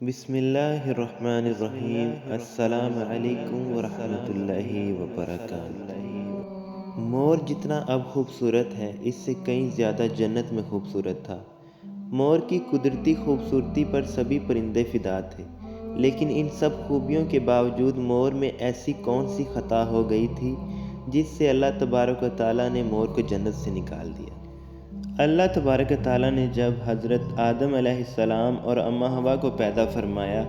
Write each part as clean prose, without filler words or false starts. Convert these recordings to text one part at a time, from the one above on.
بسم اللہ الرحمن الرحیم۔ السلام علیکم ورحمۃ اللہ وبرکاتہ۔ مور جتنا اب خوبصورت ہے، اس سے کہیں زیادہ جنت میں خوبصورت تھا۔ مور کی قدرتی خوبصورتی پر سبھی پرندے فدا تھے، لیکن ان سب خوبیوں کے باوجود مور میں ایسی کون سی خطا ہو گئی تھی جس سے اللہ تبارک و تعالیٰ نے مور کو جنت سے نکال دیا۔ اللہ تبارک و تعالیٰ نے جب حضرت آدم علیہ السلام اور اماں حوا کو پیدا فرمایا،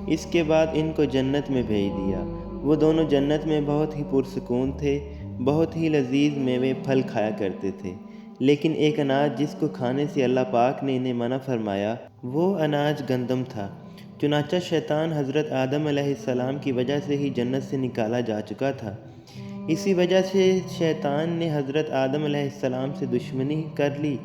اس کے بعد ان کو جنت میں بھیج دیا۔ وہ دونوں جنت میں بہت ہی پرسکون تھے، بہت ہی لذیذ میوے پھل کھایا کرتے تھے، لیکن ایک اناج جس کو کھانے سے اللہ پاک نے انہیں منع فرمایا، وہ اناج گندم تھا۔ چنانچہ شیطان حضرت آدم علیہ السلام کی وجہ سے ہی جنت سے نکالا جا چکا تھا۔ اسی وجہ سے شیطان نے حضرت آدم علیہ السلام سے دشمنی کر لی۔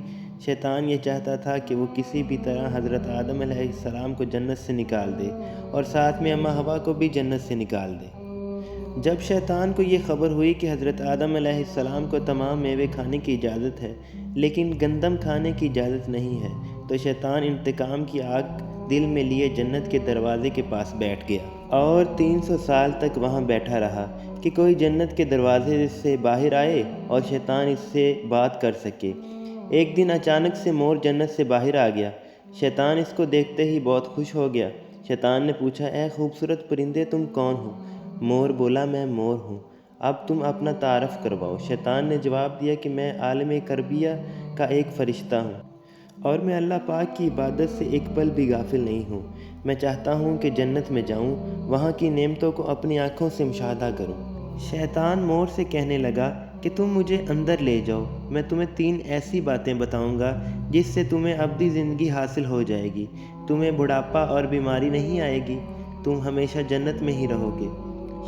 شیطان یہ چاہتا تھا کہ وہ کسی بھی طرح حضرت آدم علیہ السلام کو جنت سے نکال دے اور ساتھ میں اماں حوا کو بھی جنت سے نکال دے۔ جب شیطان کو یہ خبر ہوئی کہ حضرت آدم علیہ السلام کو تمام میوے کھانے کی اجازت ہے لیکن گندم کھانے کی اجازت نہیں ہے، تو شیطان انتقام کی آگ دل میں لیے جنت کے دروازے کے پاس بیٹھ گیا اور 300 سال تک وہاں بیٹھا رہا کہ کوئی جنت کے دروازے سے باہر آئے اور شیطان اس سے بات کر سکے۔ ایک دن اچانک سے مور جنت سے باہر آ گیا۔ شیطان اس کو دیکھتے ہی بہت خوش ہو گیا۔ شیطان نے پوچھا، اے خوبصورت پرندے، تم کون ہو؟ مور بولا، میں مور ہوں، اب تم اپنا تعارف کرواؤ۔ شیطان نے جواب دیا کہ میں عالم کربیہ کا ایک فرشتہ ہوں اور میں اللہ پاک کی عبادت سے ایک پل بھی غافل نہیں ہوں۔ میں چاہتا ہوں کہ جنت میں جاؤں، وہاں کی نعمتوں کو اپنی آنکھوں سے مشاہدہ کروں۔ شیطان مور سے کہنے لگا کہ تم مجھے اندر لے جاؤ، میں تمہیں 3 ایسی باتیں بتاؤں گا جس سے تمہیں ابدی زندگی حاصل ہو جائے گی۔ تمہیں بڑھاپا اور بیماری نہیں آئے گی، تم ہمیشہ جنت میں ہی رہو گے۔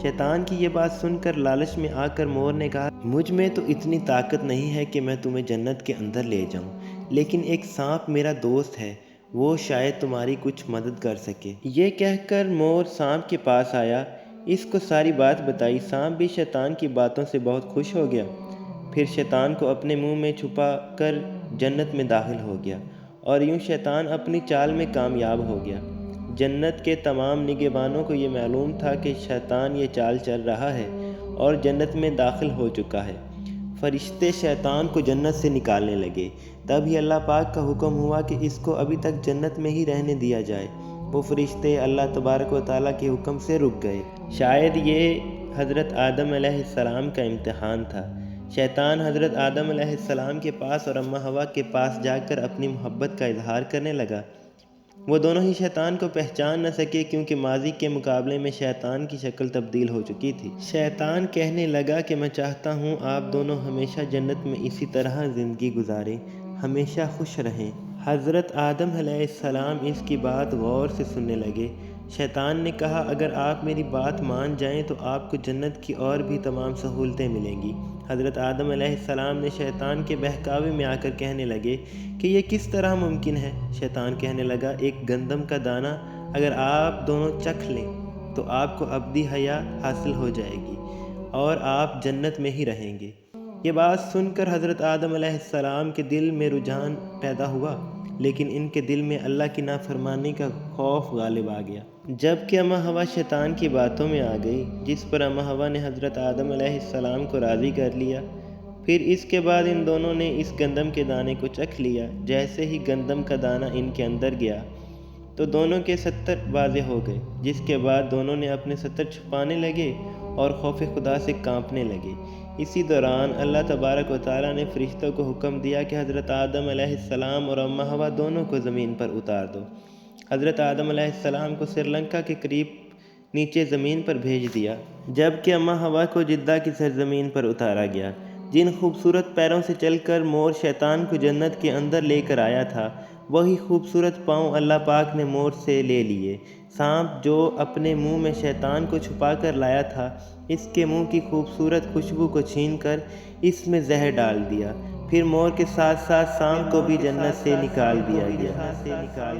شیطان کی یہ بات سن کر لالچ میں آ کر مور نے کہا، مجھ میں تو اتنی طاقت نہیں ہے کہ میں تمہیں جنت کے اندر لے جاؤں، لیکن ایک سانپ میرا دوست ہے، وہ شاید تمہاری کچھ مدد کر سکے۔ یہ کہہ کر مور سانپ کے پاس آیا، اس کو ساری بات بتائی۔ سانپ بھی شیطان کی باتوں سے بہت خوش ہو گیا، پھر شیطان کو اپنے منہ میں چھپا کر جنت میں داخل ہو گیا اور یوں شیطان اپنی چال میں کامیاب ہو گیا۔ جنت کے تمام نگہبانوں کو یہ معلوم تھا کہ شیطان یہ چال چل رہا ہے اور جنت میں داخل ہو چکا ہے۔ فرشتے شیطان کو جنت سے نکالنے لگے، تب ہی اللہ پاک کا حکم ہوا کہ اس کو ابھی تک جنت میں ہی رہنے دیا جائے۔ وہ فرشتے اللہ تبارک و تعالیٰ کے حکم سے رک گئے۔ شاید یہ حضرت آدم علیہ السلام کا امتحان تھا۔ شیطان حضرت آدم علیہ السلام کے پاس اور اماں حوا کے پاس جا کر اپنی محبت کا اظہار کرنے لگا۔ وہ دونوں ہی شیطان کو پہچان نہ سکے کیونکہ ماضی کے مقابلے میں شیطان کی شکل تبدیل ہو چکی تھی۔ شیطان کہنے لگا کہ میں چاہتا ہوں آپ دونوں ہمیشہ جنت میں اسی طرح زندگی گزاریں، ہمیشہ خوش رہیں۔ حضرت آدم علیہ السلام اس کی بات غور سے سننے لگے۔ شیطان نے کہا، اگر آپ میری بات مان جائیں تو آپ کو جنت کی اور بھی تمام سہولتیں ملیں گی۔ حضرت آدم علیہ السلام نے شیطان کے بہکاوے میں آ کر کہنے لگے کہ یہ کس طرح ممکن ہے؟ شیطان کہنے لگا، ایک گندم کا دانہ اگر آپ دونوں چکھ لیں تو آپ کو ابدی حیات حاصل ہو جائے گی اور آپ جنت میں ہی رہیں گے۔ یہ بات سن کر حضرت آدم علیہ السلام کے دل میں رجحان پیدا ہوا، لیکن ان کے دل میں اللہ کی نافرمانی کا خوف غالب آ گیا۔ جبکہ اماں حوا شیطان کی باتوں میں آ گئی، جس پر اماں حوا نے حضرت آدم علیہ السلام کو راضی کر لیا۔ پھر اس کے بعد ان دونوں نے اس گندم کے دانے کو چکھ لیا۔ جیسے ہی گندم کا دانہ ان کے اندر گیا تو دونوں کے ستر واضح ہو گئے، جس کے بعد دونوں نے اپنے ستر چھپانے لگے اور خوف خدا سے کانپنے لگے۔ اسی دوران اللہ تبارک و تعالیٰ نے فرشتوں کو حکم دیا کہ حضرت آدم علیہ السلام اور اماں حوا دونوں کو زمین پر اتار دو۔ حضرت آدم علیہ السلام کو سری لنکا کے قریب نیچے زمین پر بھیج دیا، جبکہ اماں حوا کو جدہ کی سرزمین پر اتارا گیا۔ جن خوبصورت پیروں سے چل کر مور شیطان کو جنت کے اندر لے کر آیا تھا، وہی خوبصورت پاؤں اللہ پاک نے مور سے لے لیے۔ سانپ جو اپنے منہ میں شیطان کو چھپا کر لایا تھا، اس کے منہ کی خوبصورت خوشبو کو چھین کر اس میں زہر ڈال دیا۔ پھر مور کے ساتھ ساتھ سانپ کو بھی جنت سے نکال دیا گیا۔